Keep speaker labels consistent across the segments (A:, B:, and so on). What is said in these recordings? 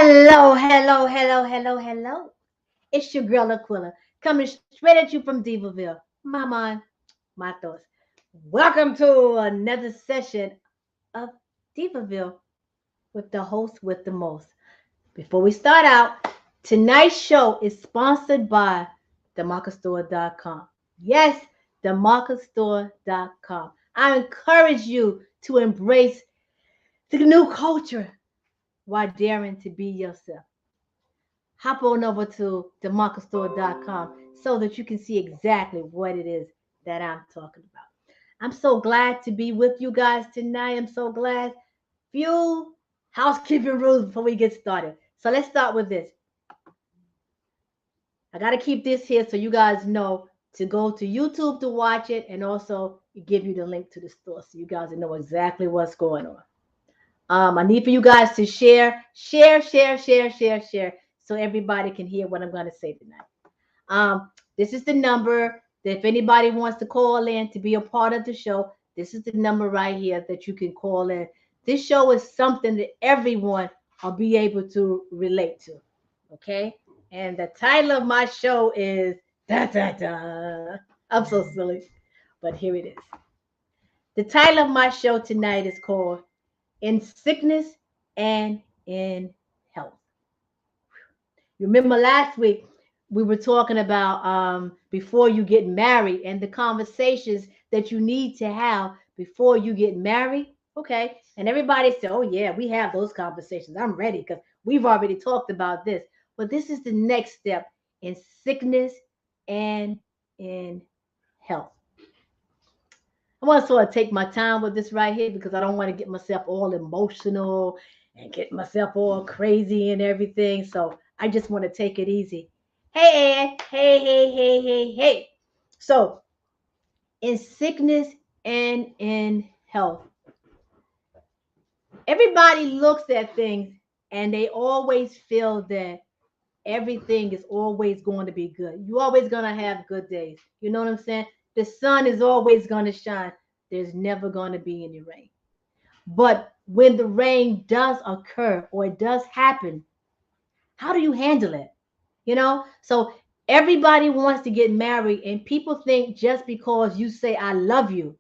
A: Hello. It's your girl Aquila, coming straight at you from Diva-Villege. My mind, my thoughts. Welcome to another session of Diva-Villege with the host with the most. Before we start out, tonight's show is sponsored by themarketstore.com. Yes, themarketstore.com. I encourage you to embrace the new culture while daring to be yourself. Hop on over to themarketstore.com so that you can see exactly what it is that I'm talking about. I'm so glad to be with you guys tonight. I'm so glad. Few housekeeping rules before we get started. So let's start with this. I got to keep this here so you guys know to go to YouTube to watch it and also give you the link to the store so you guys know exactly what's going on. I need for you guys to share, so everybody can hear what I'm going to say tonight. This is the number that if anybody wants to call in to be a part of the show, this is the number right here that you can call in. This show is something that everyone will be able to relate to. Okay? And the title of my show is da da da. I'm so silly, but here it is. The title of my show tonight is called In Sickness and in Health. Remember last week we were talking about before you get married and the conversations that you need to have before you get married. Okay. And everybody said, oh, yeah, we have those conversations. I'm ready because we've already talked about this. But this is the next step in sickness and in health. I want to sort of take my time with this right here because I don't want to get myself all emotional and get myself all crazy and everything. So I just want to take it easy. Hey. So in sickness and in health, everybody looks at things and they always feel that everything is always going to be good. You're always going to have good days. You know what I'm saying? The sun is always going to shine. There's never going to be any rain. But when the rain does occur or it does happen, how do you handle it? So everybody wants to get married, and people think just because you say, I love you,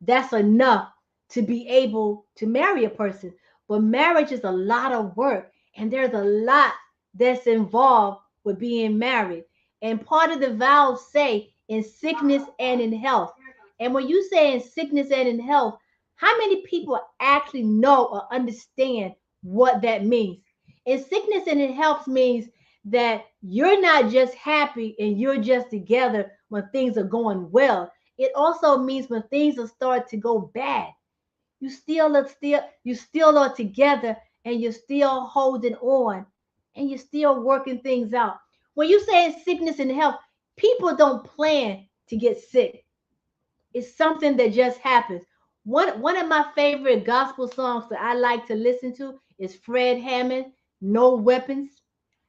A: that's enough to be able to marry a person. But marriage is a lot of work, and there's a lot that's involved with being married. And part of the vows say in sickness and in health. And when you say in sickness and in health, how many people actually know or understand what that means? In sickness and in health means that you're not just happy and you're just together when things are going well. It also means when things are starting to go bad, you still are together and you're still holding on and you're still working things out. When you say sickness and health, people don't plan to get sick. It's something that just happens. One of my favorite gospel songs that I like to listen to is Fred Hammond, No Weapons.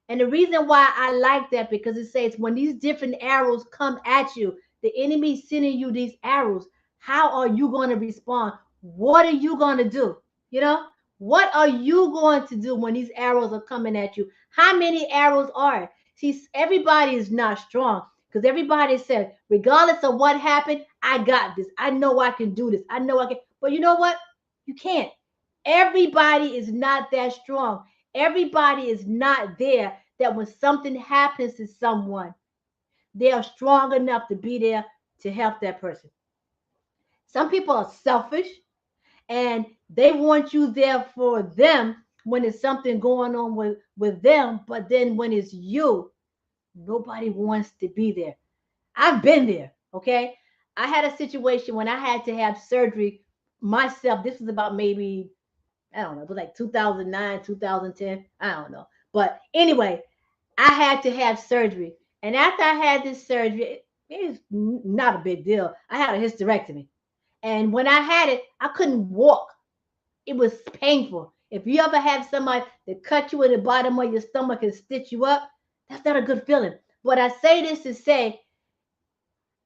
A: And the reason why I like that because it says when these different arrows come at you, the enemy sending you these arrows, how are you going to respond? What are you going to do? You know, what are you going to do when these arrows are coming at you? How many arrows are it? See, everybody is not strong because everybody said, regardless of what happened, I got this. I know I can do this. I know I can. But you know what? You can't. Everybody is not that strong. Everybody is not there that when something happens to someone, they are strong enough to be there to help that person. Some people are selfish and they want you there for them when there's something going on with them. But then when it's you, nobody wants to be there. I've been there. Okay. I had a situation when I had to have surgery myself. This was about maybe, I don't know, it was like 2009, 2010. I don't know. But anyway, I had to have surgery. And after I had this surgery, it's not a big deal. I had a hysterectomy. And when I had it, I couldn't walk. It was painful. If you ever have somebody that cut you in the bottom of your stomach and stitch you up, that's not a good feeling. But I say this to say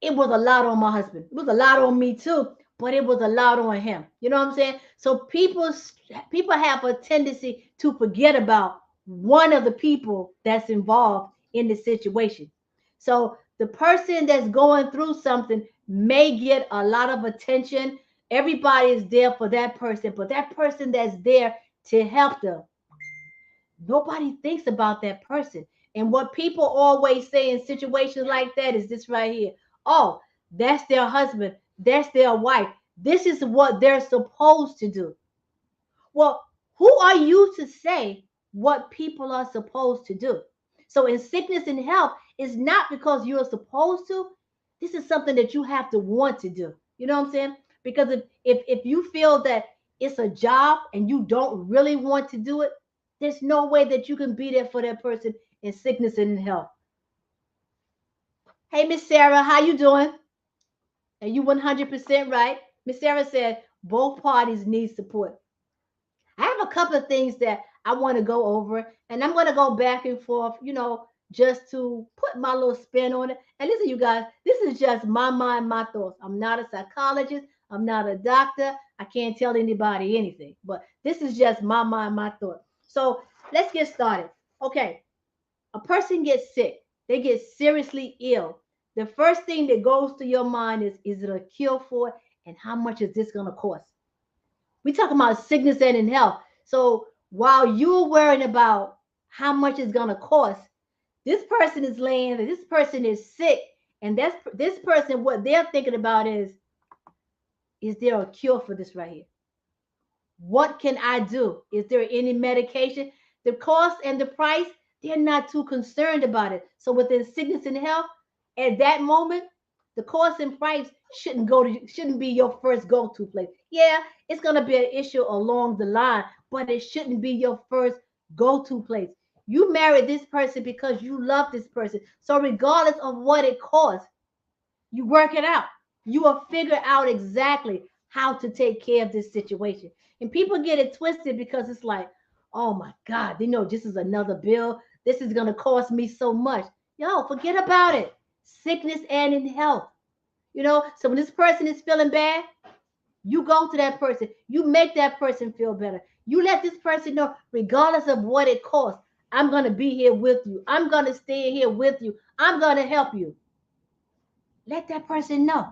A: it was a lot on my husband. It was a lot on me too, but it was a lot on him. You know what I'm saying? So people have a tendency to forget about one of the people that's involved in the situation. So the person that's going through something may get a lot of attention. Everybody is there for that person, but that person that's there to help them, nobody thinks about that person. And what people always say in situations like that is this right here. Oh, that's their husband, that's their wife. This is what they're supposed to do. Well, who are you to say what people are supposed to do? So, in sickness and health, it's not because you're supposed to. This is something that you have to want to do. You know what I'm saying? Because if you feel that it's a job and you don't really want to do it, there's no way that you can be there for that person in sickness and in health. Hey, Miss Sarah, how you doing? Are you 100% right? Miss Sarah said both parties need support. I have a couple of things that I want to go over, and I'm going to go back and forth, just to put my little spin on it. And listen, you guys, this is just my mind, my thoughts. I'm not a psychologist, I'm not a doctor, I can't tell anybody anything, but this is just my mind, my thought. So let's get started. Okay, a person gets sick, they get seriously ill. The first thing that goes to your mind is it a cure for it? And how much is this going to cost? We talking about sickness and in health. So while you're worrying about how much it's gonna cost, this person is laying, this person is sick, and that's this person. What they're thinking about is there a cure for this right here? What can I do? Is there any medication? The cost and the price, they're not too concerned about it. So within sickness and health, at that moment, the cost and price shouldn't be your first go-to place. Yeah, it's gonna be an issue along the line, but it shouldn't be your first go-to place. You married this person because you love this person. So regardless of what it costs, you work it out. You will figure out exactly how to take care of this situation. And people get it twisted because it's like, oh my God, this is another bill. This is going to cost me so much. Yo, forget about it. Sickness and in health. So when this person is feeling bad, you go to that person. You make that person feel better. You let this person know, regardless of what it costs, I'm going to be here with you. I'm going to stay here with you. I'm going to help you. Let that person know.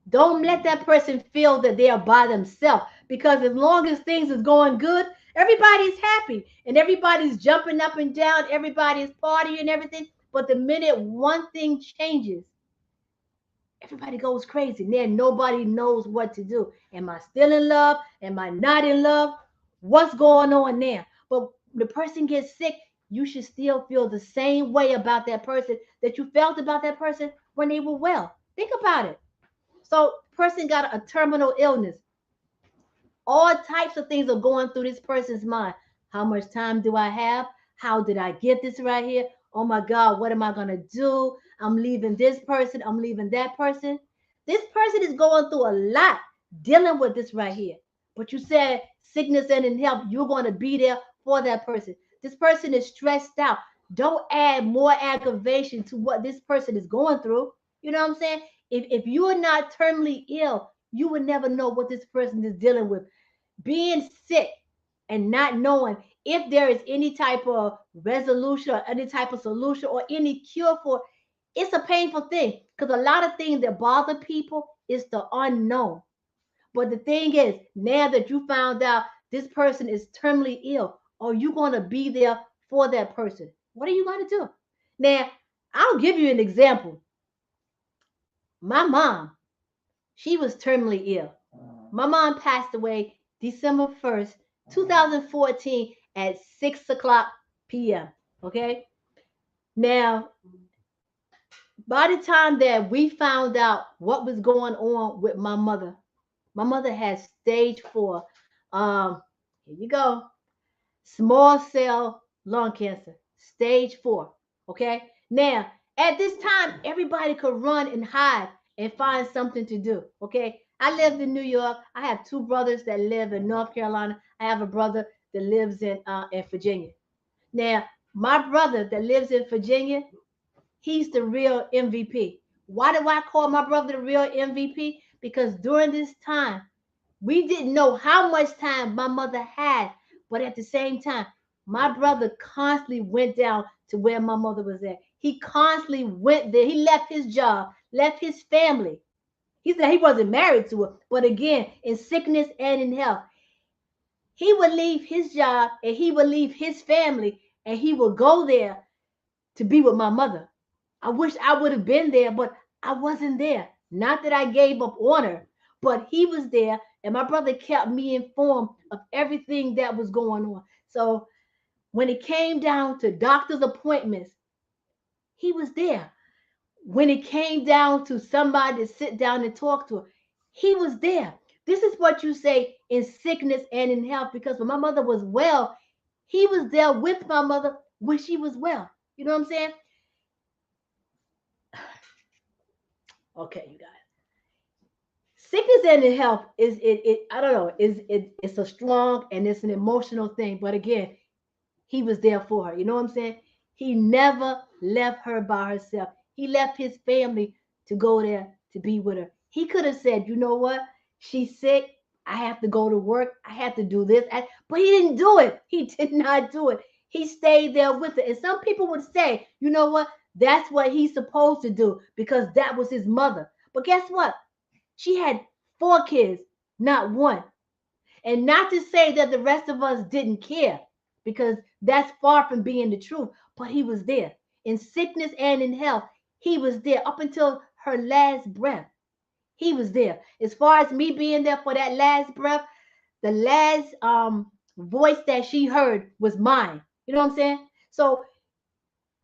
A: Don't let that person feel that they are by themselves, because as long as things is going good, everybody's happy and everybody's jumping up and down, everybody's partying and everything. But the minute one thing changes, everybody goes crazy. Then nobody knows what to do. Am I still in love? Am I not in love? What's going on there? But the person gets sick, you should still feel the same way about that person that you felt about that person when they were well. Think about it. So, person got a terminal illness. All types of things are going through this person's mind. How much time do I have? How did I get this right here? Oh my God, what am I going to do? I'm leaving this person. I'm leaving that person. This person is going through a lot dealing with this right here. But you said sickness and in health, you're going to be there for that person. This person is stressed out. Don't add more aggravation to what this person is going through. You know what I'm saying? If you are not terminally ill, you would never know what this person is dealing with. Being sick and not knowing if there is any type of resolution or any type of solution or any cure for it's a painful thing, because a lot of things that bother people is the unknown. But the thing is, now that you found out this person is terminally ill, are you going to be there for that person? What are you going to do? Now, I'll give you an example. My mom, she was terminally ill. My mom passed away December 1st, 2014 at 6 o'clock p.m. Okay. Now, by the time that we found out what was going on with my mother had stage 4. Here you go. Small cell lung cancer, stage 4. Okay. Now, at this time, everybody could run and hide and find something to do. Okay. I lived in New York. I have 2 brothers that live in North Carolina. I have a brother that lives in Virginia. Now, my brother that lives in Virginia, he's the real MVP. Why do I call my brother the real MVP? Because during this time, we didn't know how much time my mother had, but at the same time, My brother constantly went down to where my mother was at. He constantly went there. He left his job, left his family. He said he wasn't married to her, but again, in sickness and in health, he would leave his job and he would leave his family and he would go there to be with my mother. I wish I would have been there, but I wasn't there. Not that I gave up on her, but he was there, and my brother kept me informed of everything that was going on. So when it came down to doctor's appointments, he was there. When it came down to somebody to sit down and talk to her, he was there. This is what you say in sickness and in health, because when my mother was well, he was there with my mother when she was well. You know what I'm saying? Okay, you guys. Sickness and in health is it I don't know, it's a strong and it's an emotional thing. But again, he was there for her. You know what I'm saying? He never left her by herself. He left his family to go there to be with her. He could have said, you know what? She's sick. I have to go to work. I have to do this. But he didn't do it. He did not do it. He stayed there with her. And some people would say, you know what? That's what he's supposed to do because that was his mother. But guess what? She had 4 kids, not one. And not to say that the rest of us didn't care, because that's far from being the truth. But he was there in sickness and in health. He was there up until her last breath. He was there. As far as me being there for that last breath, the last voice that she heard was mine. You know what I'm saying? So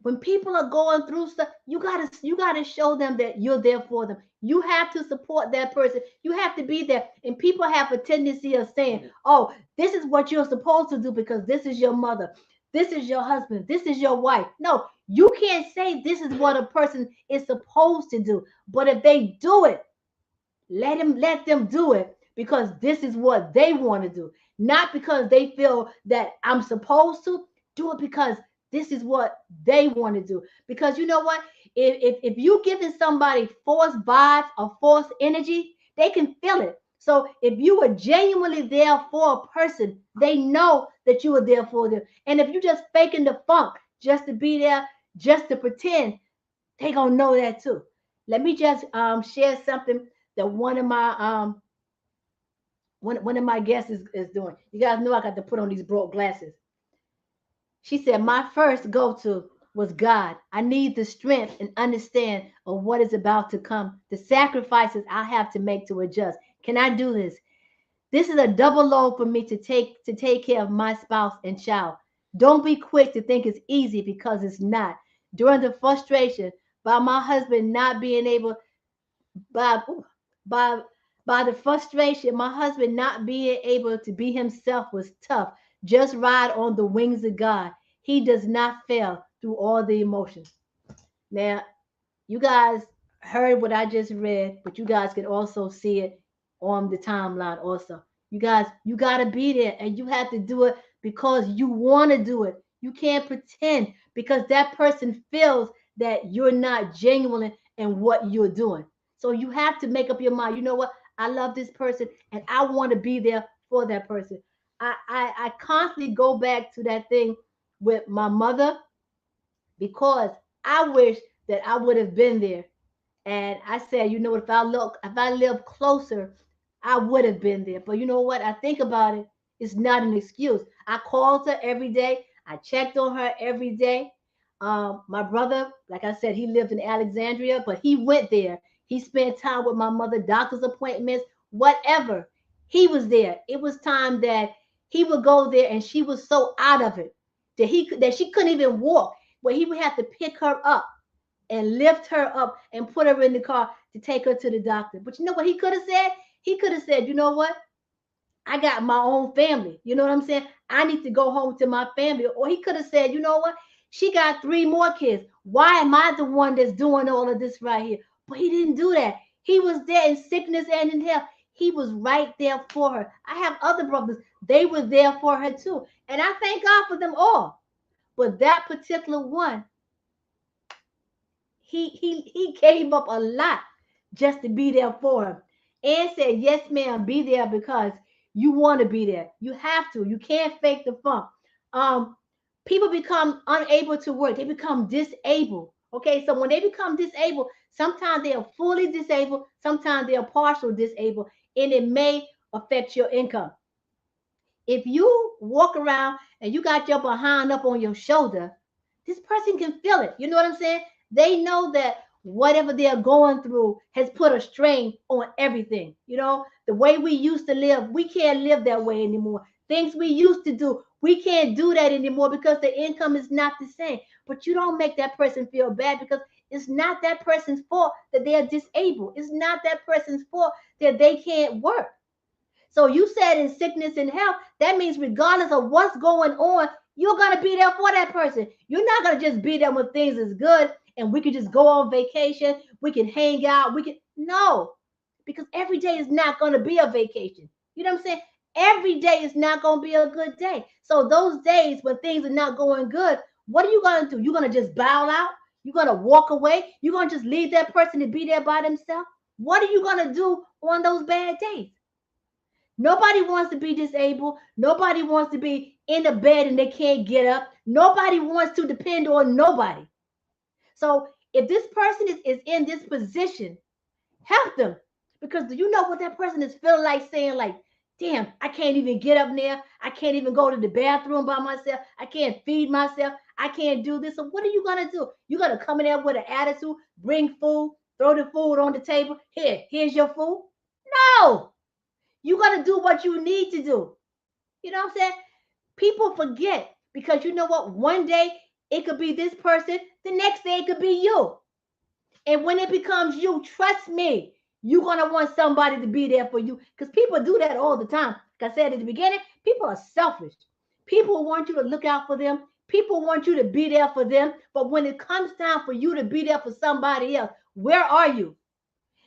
A: when people are going through stuff, you gotta show them that you're there for them. You have to support that person. You have to be there. And people have a tendency of saying, oh, this is what you're supposed to do because this is your mother, this is your husband, this is your wife. No, you can't say this is what a person is supposed to do. But if they do it, let them do it because this is what they want to do, not because they feel that I'm supposed to do it, because this is what they want to do. Because you know what, if you giving somebody false vibes or false energy, they can feel it. So if you are genuinely there for a person, they know that you are there for them. And if you just faking the funk just to be there, just to pretend, they gonna know that too. Let me just share something that one of my guests is doing. You guys know I got to put on these broke glasses. She said, my first go-to was God. I need the strength and understand of what is about to come, the sacrifices I have to make to adjust. Can I do this? This is a double load for me to take care of my spouse and child. Don't be quick to think it's easy because it's not. During the frustration by my husband not being able by by by the frustration, my husband not being able to be himself was tough. Just ride on the wings of God. He does not fail through all the emotions. Now, you guys heard what I just read, but you guys can also see it on the timeline also. You guys, you got to be there and you have to do it because you want to do it. You can't pretend because that person feels that you're not genuine in what you're doing. So you have to make up your mind. You know what? I love this person and I want to be there for that person. I constantly go back to that thing with my mother because I wish that I would have been there. And I said, you know what, if I lived closer, I would have been there. But you know what? I think about it, it's not an excuse. I called her every day. I checked on her every day. My brother, like I said, he lived in Alexandria, but he went there. He spent time with my mother, doctor's appointments, whatever. He was there. It was time that he would go there, and she was so out of it that she couldn't even walk. But he would have to pick her up and lift her up and put her in the car to take her to the doctor. But you know what he could have said? He could have said, you know what? I got my own family. You know what I'm saying? I need to go home to my family. Or he could have said, you know what? She got 3 more kids. Why am I the one that's doing all of this right here? But he didn't do that. He was there in sickness and in health. He was right there for her. I have other brothers. They were there for her too. And I thank God for them all. But that particular one, he gave up a lot just to be there for him and said, yes, ma'am, be there because you want to be there. You have to. You can't fake the funk. People become unable to work. They become disabled. Okay, so when they become disabled, sometimes they are fully disabled, sometimes they are partial disabled, and it may affect your income. If you walk around and you got your behind up on your shoulder, this person can feel it. You know what I'm saying? They know that whatever they're going through has put a strain on everything. You know, the way we used to live, we can't live that way anymore. Things we used to do, we can't do that anymore because the income is not the same. But you don't make that person feel bad because it's not that person's fault that they are disabled. It's not that person's fault that they can't work. So you said in sickness and health, that means regardless of what's going on, you're gonna be there for that person. You're not gonna just be there when things is good and we can just go on vacation, we can hang out, we can no, because every day is not gonna be a vacation. You know what I'm saying? Every day is not gonna be a good day. So those days when things are not going good, what are you gonna do? You're gonna just bow out, you're gonna walk away, you're gonna just leave that person to be there by themselves. What are you gonna do on those bad days? Nobody wants to be disabled. Nobody wants to be in the bed and they can't get up. Nobody wants to depend on nobody. So if this person is in this position, help them. Because do you know what that person is feeling like saying, like, damn, I can't even get up there. I can't even go to the bathroom by myself. I can't feed myself. I can't do this. So what are you gonna do? You're gonna come in there with an attitude, bring food, throw the food on the table. Here's your food. No, you got to do what you need to do. You know what I'm saying? People forget because you know what? One day it could be this person, the next day it could be you. And when it becomes you, trust me, you're going to want somebody to be there for you because people do that all the time. Like I said at the beginning, people are selfish. People want you to look out for them. People want you to be there for them. But when it comes time for you to be there for somebody else, where are you?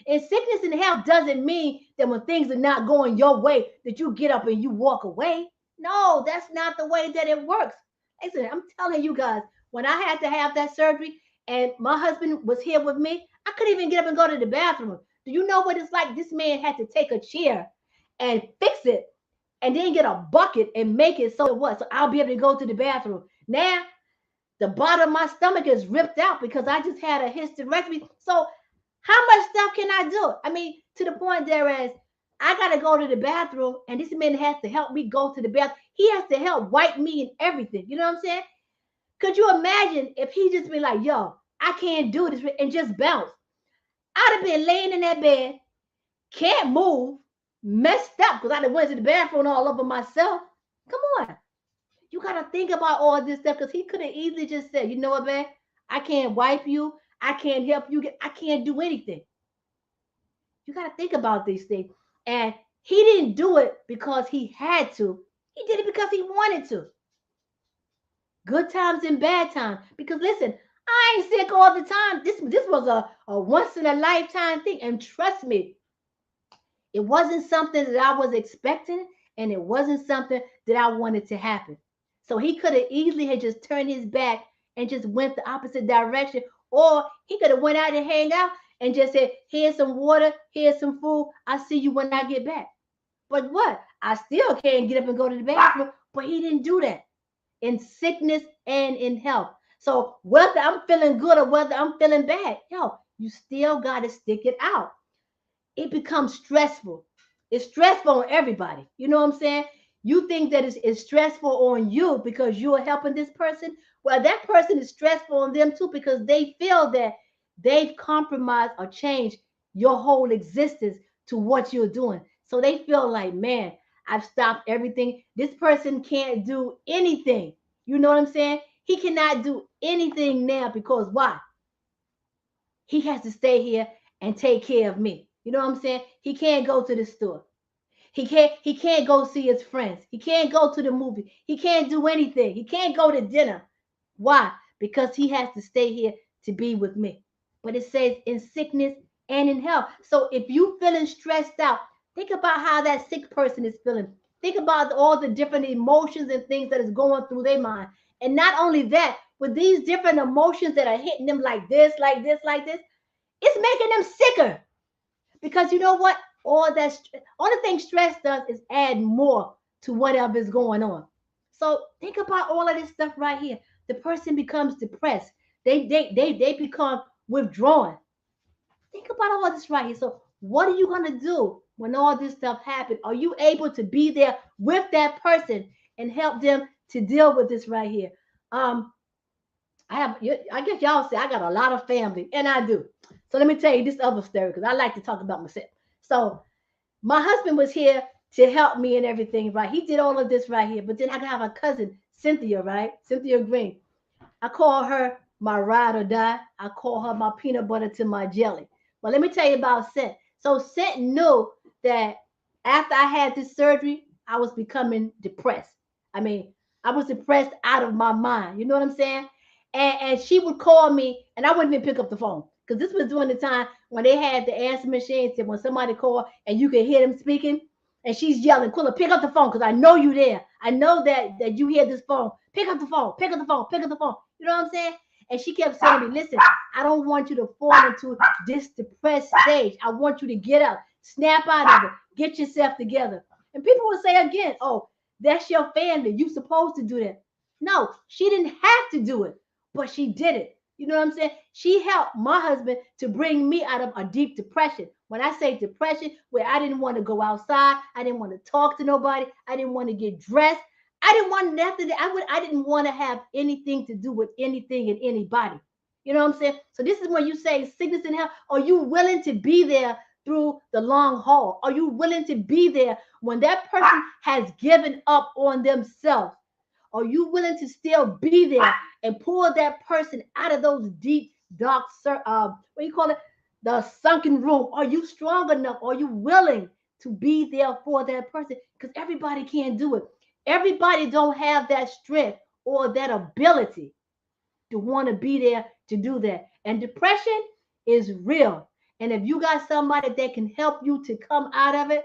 A: And sickness and health doesn't mean that when things are not going your way, that you get up and you walk away. No, that's not the way that it works. Listen, I'm telling you guys, when I had to have that surgery and my husband was here with me, I couldn't even get up and go to the bathroom. Do you know what it's like? This man had to take a chair and fix it and then get a bucket and make it so it was. So I'll be able to go to the bathroom. Now, the bottom of my stomach is ripped out because I just had a hysterectomy. So how much stuff can I do? I mean, to the point there is I gotta go to the bathroom, and this man has to help me go to the bathroom. He has to help wipe me and everything. You know what I'm saying? Could you imagine if he just be like, "Yo, I can't do this," and just bounce? I'd have been laying in that bed, can't move, messed up because I done went to the bathroom all over myself. Come on, you gotta think about all this stuff because he could have easily just said, "You know what, man? I can't wipe you. I can't help you. I can't do anything." You got to think about these things. And he didn't do it because he had to. He did it because he wanted to. Good times and bad times. Because listen, I ain't sick all the time. This was a once in a lifetime thing. And trust me, it wasn't something that I was expecting, and it wasn't something that I wanted to happen. So he could have easily had just turned his back and just went the opposite direction, or he could have went out and hang out and just said, "Here's some water, here's some food. I'll see you when I get back." But what? I still can't get up and go to the bathroom. But he didn't do that in sickness and in health. So whether I'm feeling good or whether I'm feeling bad, yo, you still got to stick it out. It becomes stressful. It's stressful on everybody. You know what I'm saying? You think that it's stressful on you because you are helping this person. Well, that person is stressful on them too because they feel that they've compromised or changed your whole existence to what you're doing. So they feel like, man, I've stopped everything. This person can't do anything. You know what I'm saying? He cannot do anything now because why? He has to stay here and take care of me. You know what I'm saying? He can't go to the store. He can't go see his friends. He can't go to the movie. He can't do anything. He can't go to dinner. Why? Because he has to stay here to be with me. But it says in sickness and in health. So if you feeling stressed out, think about how that sick person is feeling. Think about all the different emotions and things that is going through their mind. And not only that, with these different emotions that are hitting them like this, like this, like this, it's making them sicker. Because you know what? All the thing stress does is add more to whatever is going on. So think about all of this stuff right here. The person becomes depressed. They become withdrawn. Think about all of this right here. So what are you gonna do when all this stuff happens? Are you able to be there with that person and help them to deal with this right here? Um, I guess y'all say I got a lot of family, and I do. So let me tell you this other story because I like to talk about myself. So my husband was here to help me and everything, right? He did all of this right here. But then I have a cousin, Cynthia, right? Cynthia Green. I call her my ride or die. I call her my peanut butter to my jelly. But let me tell you about Cent. So Cent knew that after I had this surgery, I was becoming depressed. I mean, I was depressed out of my mind. You know what I'm saying? And she would call me, and I wouldn't even pick up the phone because this was during the time when they had the answer machines. And when somebody called and you could hear them speaking, and she's yelling, "Quilla, pick up the phone because I know you there. I know that you hear this phone. Pick up the phone. Pick up the phone. Pick up the phone." You know what I'm saying? And she kept saying to me, "Listen, I don't want you to fall into this depressed stage. I want you to get up, snap out of it, get yourself together." And people would say again, "Oh, that's your family. You supposed to do that." No, she didn't have to do it, but she did it. You know what I'm saying? She helped my husband to bring me out of a deep depression. When I say depression, where I didn't want to go outside, I didn't want to talk to nobody, I didn't want to get dressed, I didn't want nothing. I didn't want to have anything to do with anything and anybody. You know what I'm saying? So this is when you say sickness and health. Are you willing to be there through the long haul? Are you willing to be there when that person has given up on themselves? Are you willing to still be there and pull that person out of those deep, dark, what do you call it? The sunken room. Are you strong enough? Are you willing to be there for that person? Because everybody can't do it. Everybody don't have that strength or that ability to want to be there to do that. And depression is real. And if you got somebody that can help you to come out of it,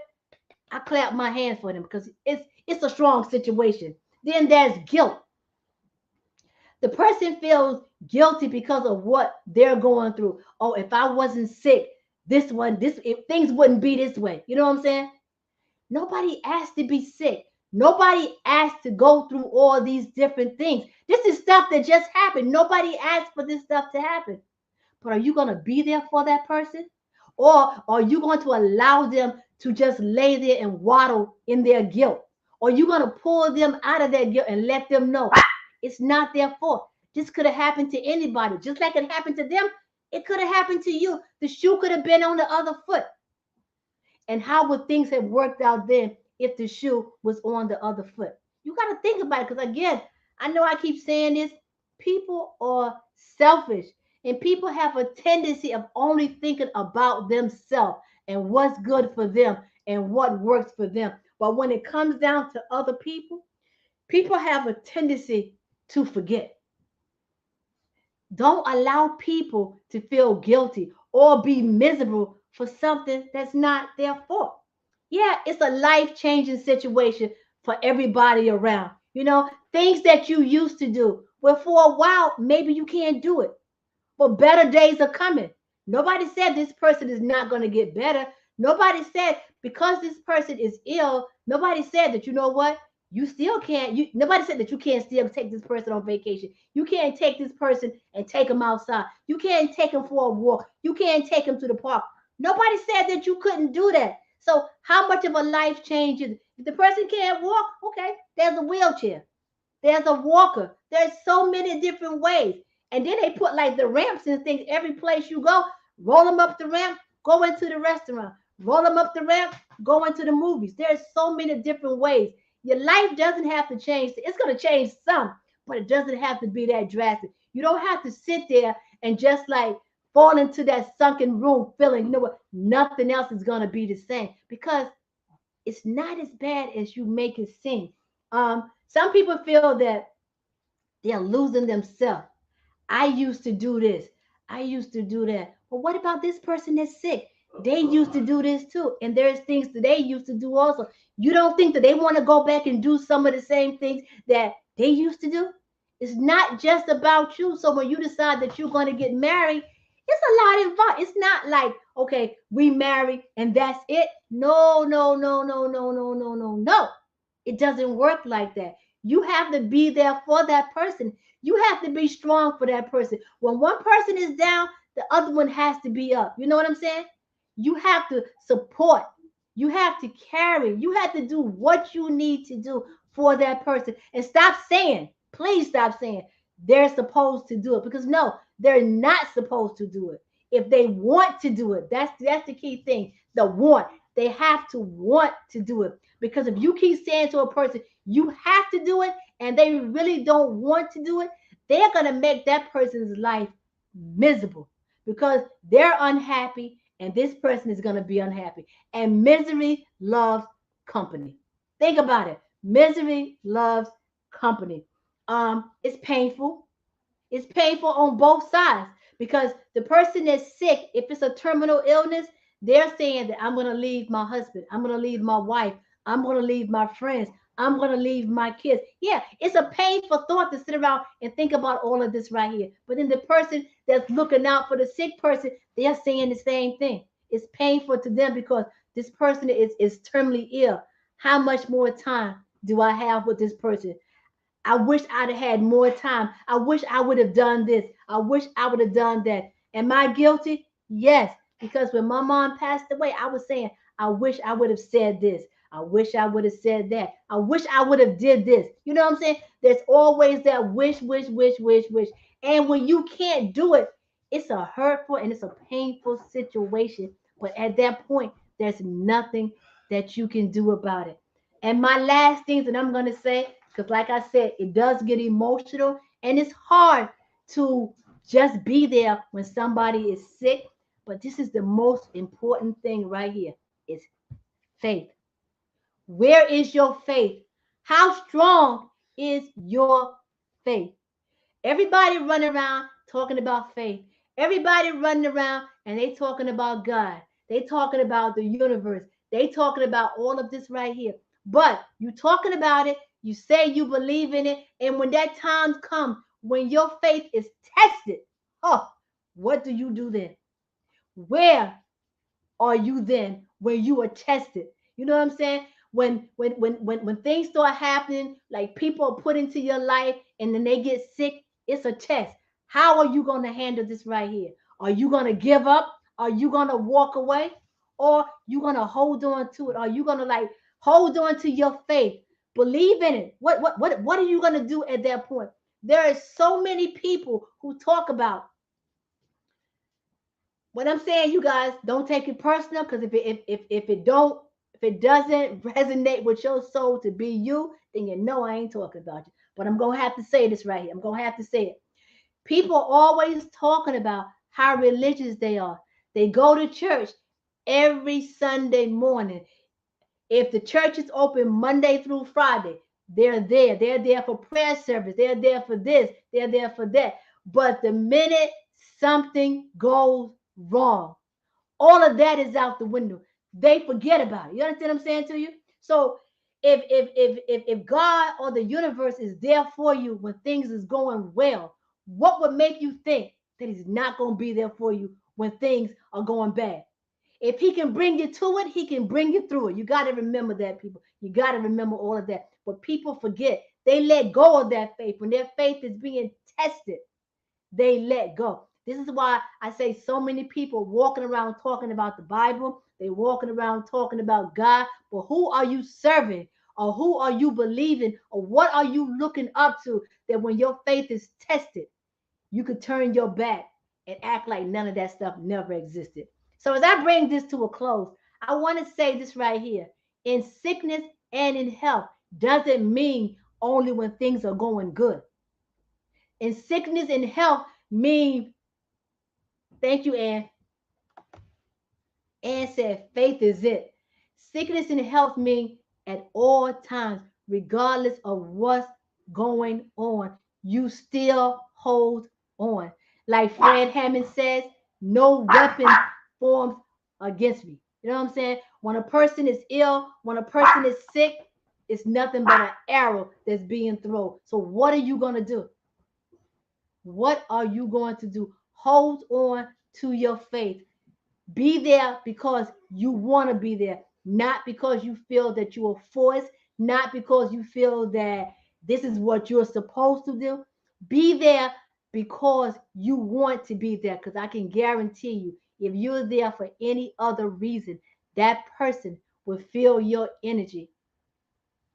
A: I clap my hands for them because it's a strong situation. Then there's guilt. The person feels guilty because of what they're going through. Oh, if I wasn't sick, this if things wouldn't be this way. You know what I'm saying? Nobody asked to be sick. Nobody asked to go through all these different things. This is stuff that just happened. Nobody asked for this stuff to happen. But are you going to be there for that person? Or are you going to allow them to just lay there and waddle in their guilt? Or are you going to pull them out of their guilt and let them know it's not their fault? This could have happened to anybody. Just like it happened to them, it could have happened to you. The shoe could have been on the other foot. And how would things have worked out then if the shoe was on the other foot? You got to think about it because, again, I know I keep saying this. People are selfish and people have a tendency of only thinking about themselves and what's good for them and what works for them. But when it comes down to other people, people have a tendency to forget. Don't allow people to feel guilty or be miserable for something that's not their fault. Yeah, it's a life changing situation for everybody around. You know, things that you used to do. Well, for a while, maybe you can't do it, but better days are coming. Nobody said this person is not going to get better. Nobody said because this person is ill, nobody said that, you know what? You still can't. Nobody said that you can't still take this person on vacation. You can't take this person and take them outside. You can't take them for a walk. You can't take them to the park. Nobody said that you couldn't do that. So how much of a life change is it? If the person can't walk, okay, there's a wheelchair. There's a walker. There's so many different ways. And then they put like the ramps and things every place you go. Roll them up the ramp, go into the restaurant. Roll them up the ramp, go into the movies. There's so many different ways. Your life doesn't have to change. It's going to change some, but it doesn't have to be that drastic. You don't have to sit there and just like fall into that sunken room feeling, you know what, nothing else is going to be the same because it's not as bad as you make it seem. Some people feel that they're losing themselves. I used to do this. I used to do that. But what about this person that's sick? They used to do this too. And there's things that they used to do also. You don't think that they want to go back and do some of the same things that they used to do? It's not just about you. So when you decide that you're going to get married, it's a lot involved. It's not like, okay, we marry and that's it. No, no, no, no, no, no, no, no, no. It doesn't work like that. You have to be there for that person. You have to be strong for that person. When one person is down, the other one has to be up. You know what I'm saying? You have to support. You have to carry. You have to do what you need to do for that person. And stop saying, please stop saying they're supposed to do it. Because no, they're not supposed to do it. If they want to do it, that's the key thing. The want. They have to want to do it. Because if you keep saying to a person, you have to do it, and they really don't want to do it, they're going to make that person's life miserable because they're unhappy and this person is going to be unhappy. And misery loves company. Think about it. Misery loves company. It's painful. It's painful on both sides because the person that's sick, if it's a terminal illness, they're saying that I'm going to leave my husband, I'm going to leave my wife, I'm going to leave my friends, I'm going to leave my kids. Yeah, it's a painful thought to sit around and think about all of this right here. But then the person that's looking out for the sick person, they're saying the same thing. It's painful to them because this person is terminally ill. How much more time do I have with this person? I wish I'd have had more time. I wish I would have done this. I wish I would have done that. Am I guilty? Yes. Because when my mom passed away, I was saying, I wish I would have said this. I wish I would have said that. I wish I would have did this. You know what I'm saying? There's always that wish, wish, wish, wish, wish. And when you can't do it, it's a hurtful and it's a painful situation. But at that point, there's nothing that you can do about it. And my last things that I'm going to say, because like I said, it does get emotional and it's hard to just be there when somebody is sick. But this is the most important thing right here is faith. Where is your faith? How strong is your faith? Everybody running around talking about faith. Everybody running around and they talking about God. They talking about the universe. They talking about all of this right here. But you talking about it, you say you believe in it, and when that time comes, when your faith is tested, oh, what do you do then? Where are you then when you are tested? You know what I'm saying? When things start happening, like people are put into your life and then they get sick, it's a test. How are you going to handle this right here? Are you going to give up? Are you going to walk away? Or you going to hold on to it? Are you going to like hold on to your faith? Believe in it. What are you going to do at that point? There are so many people who talk about what I'm saying, you guys, don't take it personal because if it doesn't resonate with your soul to be you, then you know I ain't talking about you. But I'm gonna have to say this right here. I'm gonna have to say it. People are always talking about how religious they are. They go to church every Sunday morning. If the church is open Monday through Friday, they're there. They're there for prayer service. They're there for this. They're there for that. But the minute something goes wrong, all of that is out the window. They forget about it. You understand what I'm saying to you? So if God or the universe is there for you when things is going well, what would make you think that he's not going to be there for you when things are going bad? If he can bring you to it, he can bring you through it. You got to remember that, people. You got to remember all of that. But people forget. They let go of that faith. When their faith is being tested, they let go. This is why I say so many people walking around talking about the Bible. They walking around talking about God. But who are you serving? Or who are you believing? Or what are you looking up to that when your faith is tested, you could turn your back and act like none of that stuff never existed. So as I bring this to a close, I want to say this right here. In sickness and in health doesn't mean only when things are going good. In sickness and health mean, thank you, Ann. Ann said faith is it. Sickness and health mean at all times, regardless of what's going on, you still hold on. Like Fred Hammond says, no weapon forms against me. You know what I'm saying? When a person is ill, when a person is sick, it's nothing but an arrow that's being thrown. So what are you going to do? What are you going to do? Hold on to your faith. Be there because you want to be there, not because you feel that you are forced, not because you feel that This is what you're supposed to do. Be there because you want to be there. Because I can guarantee you, if you're there for any other reason, that person will feel your energy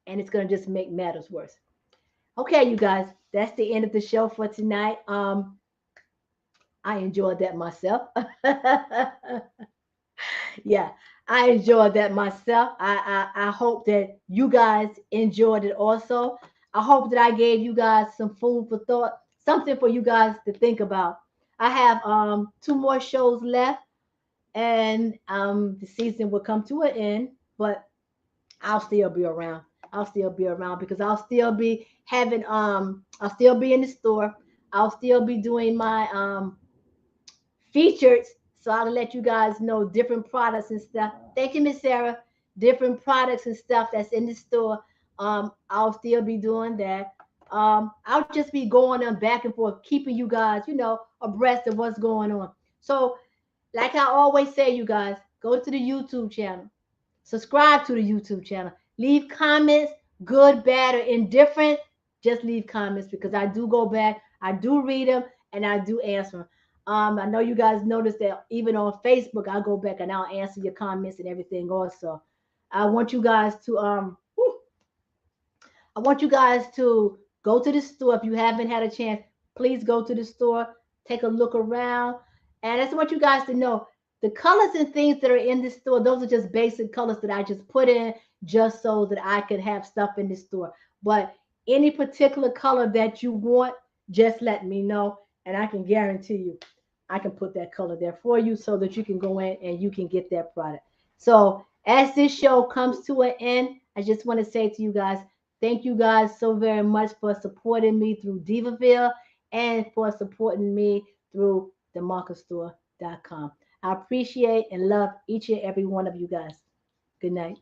A: and it's going to just make matters worse. Okay, you guys, that's the end of the show for tonight. I enjoyed that myself. Yeah, I enjoyed that myself. I hope that you guys enjoyed it also. I hope that I gave you guys some food for thought, something for you guys to think about. I have two more shows left, and the season will come to an end, but I'll still be around. I'll still be around because I'll still be having I'll still be in the store. I'll still be doing my featured. So I'll let you guys know different products and stuff. Thank you, Miss Sarah. Different products and stuff that's in the store. I'll still be doing that. I'll just be going on back and forth, keeping you guys, abreast of what's going on. So, like I always say, you guys, go to the YouTube channel, subscribe to the YouTube channel, leave comments, good, bad, or indifferent. Just leave comments because I do go back, I do read them, and I do answer them. I know you guys noticed that even on Facebook, I go back and I'll answer your comments and everything also. I want you guys to I want you guys to go to the store. If you haven't had a chance, please go to the store, take a look around. And I just want you guys to know the colors and things that are in the store, those are just basic colors that I just put in just so that I could have stuff in the store. But any particular color that you want, just let me know. And I can guarantee you, I can put that color there for you so that you can go in and you can get that product. So as this show comes to an end, I just want to say to you guys, thank you guys so very much for supporting me through Diva-Ville and for supporting me through themarketstore.com. I appreciate and love each and every one of you guys. Good night.